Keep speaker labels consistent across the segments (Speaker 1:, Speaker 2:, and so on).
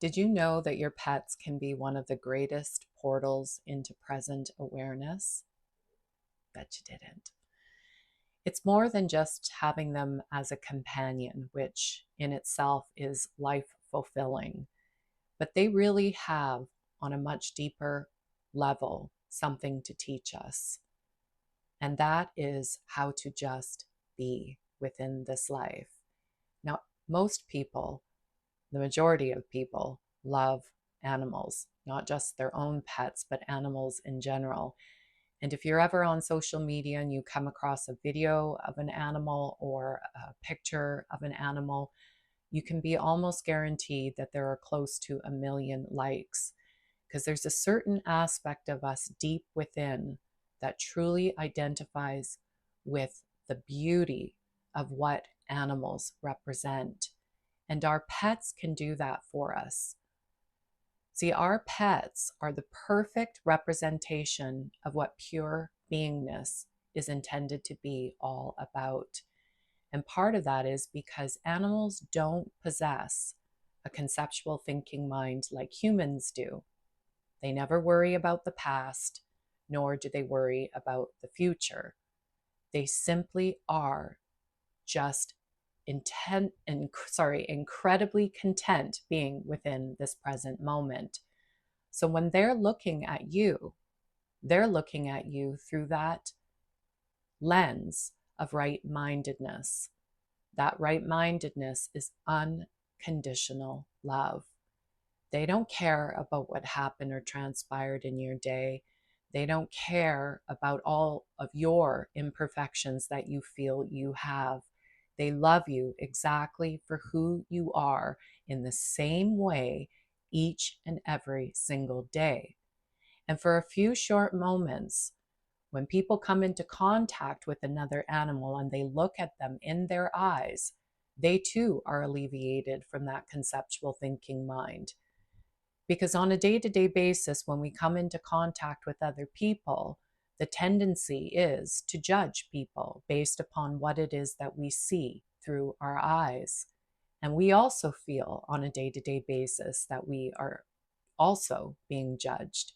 Speaker 1: Did you know that your pets can be one of the greatest portals into present awareness? Bet you didn't. It's more than just having them as a companion, which in itself is life fulfilling, but they really have, on a much deeper level, something to teach us. And that is how to just be within this life. Now, most people, the majority of people, love animals, not just their own pets, but animals in general. And if you're ever on social media and you come across a video of an animal or a picture of an animal, you can be almost guaranteed that there are close to 1 million likes, because there's a certain aspect of us deep within that truly identifies with the beauty of what animals represent. And our pets can do that for us. See, our pets are the perfect representation of what pure beingness is intended to be all about. And part of that is because animals don't possess a conceptual thinking mind like humans do. They never worry about the past, nor do they worry about the future. They simply are just incredibly content being within this present moment. So when they're looking at you through that lens of right mindedness. That right mindedness is unconditional love. They don't care about what happened or transpired in your day. They don't care about all of your imperfections that you feel you have. They love you exactly for who you are in the same way each and every single day. And for a few short moments, when people come into contact with another animal and they look at them in their eyes, they too are alleviated from that conceptual thinking mind. Because on a day to day basis, when we come into contact with other people, the tendency is to judge people based upon what it is that we see through our eyes. And we also feel on a day to day basis that we are also being judged.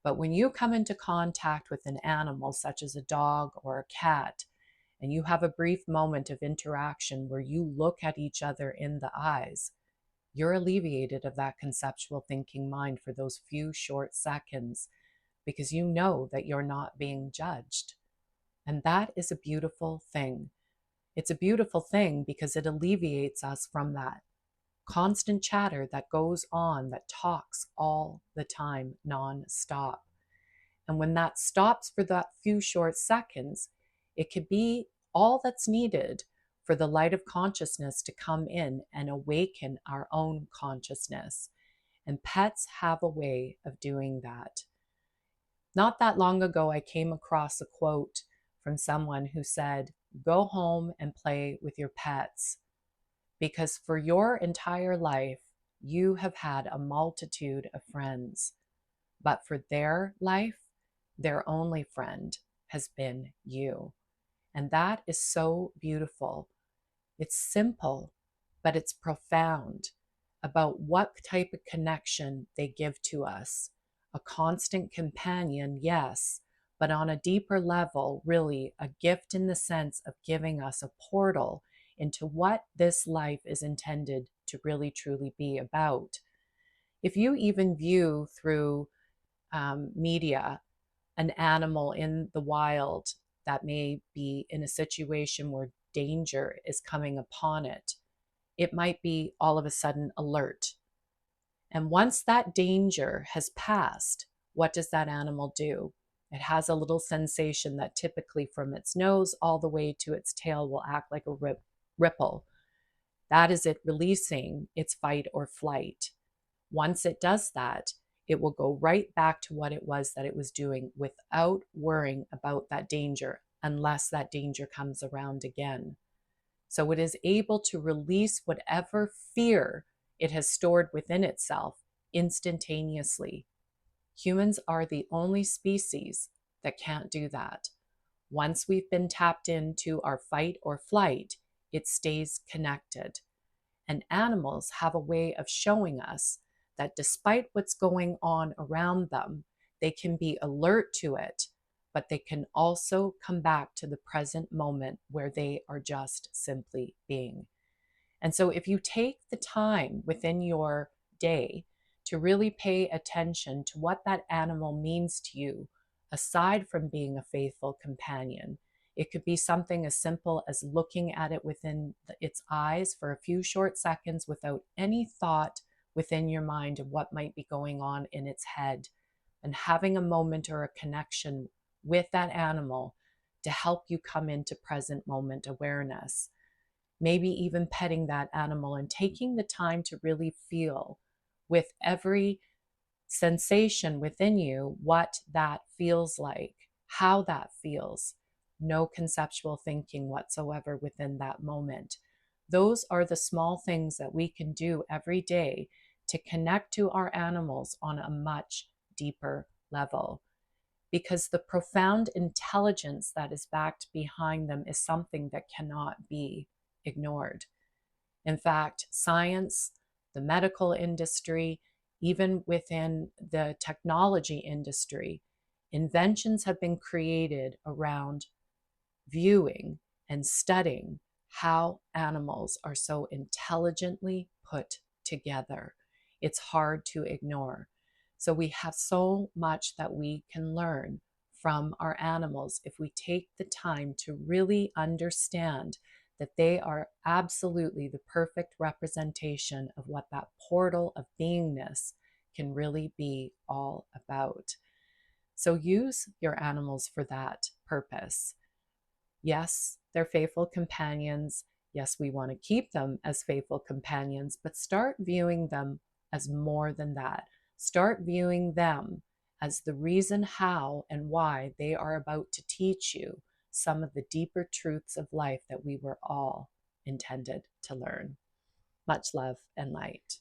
Speaker 1: But when you come into contact with an animal, such as a dog or a cat, and you have a brief moment of interaction where you look at each other in the eyes, you're alleviated of that conceptual thinking mind for those few short seconds because you know that you're not being judged. And that is a beautiful thing. It's a beautiful thing because it alleviates us from that constant chatter that goes on, that talks all the time, non-stop. And when that stops for that few short seconds, it could be all that's needed for the light of consciousness to come in and awaken our own consciousness. And pets have a way of doing that. Not that long ago, I came across a quote from someone who said, "Go home and play with your pets, because for your entire life, you have had a multitude of friends. But for their life, their only friend has been you." And that is so beautiful. It's simple, but it's profound about what type of connection they give to us. A constant companion, yes, but on a deeper level, really a gift in the sense of giving us a portal into what this life is intended to really truly be about. If you even view through media an animal in the wild that may be in a situation where danger is coming upon it, it might be all of a sudden alert. And once that danger has passed, what does that animal do? It has a little sensation that typically from its nose all the way to its tail will act like a ripple. That is it releasing its fight or flight. Once it does that, it will go right back to what it was that it was doing without worrying about that danger unless that danger comes around again. So it is able to release whatever fear it has stored within itself instantaneously. Humans are the only species that can't do that. Once we've been tapped into our fight or flight, it stays connected. And animals have a way of showing us that despite what's going on around them, they can be alert to it, but they can also come back to the present moment where they are just simply being. And so if you take the time within your day to really pay attention to what that animal means to you, aside from being a faithful companion, it could be something as simple as looking at it within its eyes for a few short seconds without any thought within your mind of what might be going on in its head, and having a moment or a connection with that animal to help you come into present moment awareness. Maybe even petting that animal and taking the time to really feel with every sensation within you what that feels like, how that feels. No conceptual thinking whatsoever within that moment. Those are the small things that we can do every day to connect to our animals on a much deeper level, because the profound intelligence that is backed behind them is something that cannot be ignored. In fact, science, the medical industry, even within the technology industry, inventions have been created around viewing and studying how animals are so intelligently put together. It's hard to ignore. So we have so much that we can learn from our animals if we take the time to really understand that they are absolutely the perfect representation of what that portal of beingness can really be all about. So use your animals for that purpose. Yes, they're faithful companions. Yes, we want to keep them as faithful companions, but start viewing them as more than that. Start viewing them as the reason how and why they are about to teach you some of the deeper truths of life that we were all intended to learn. Much love and light.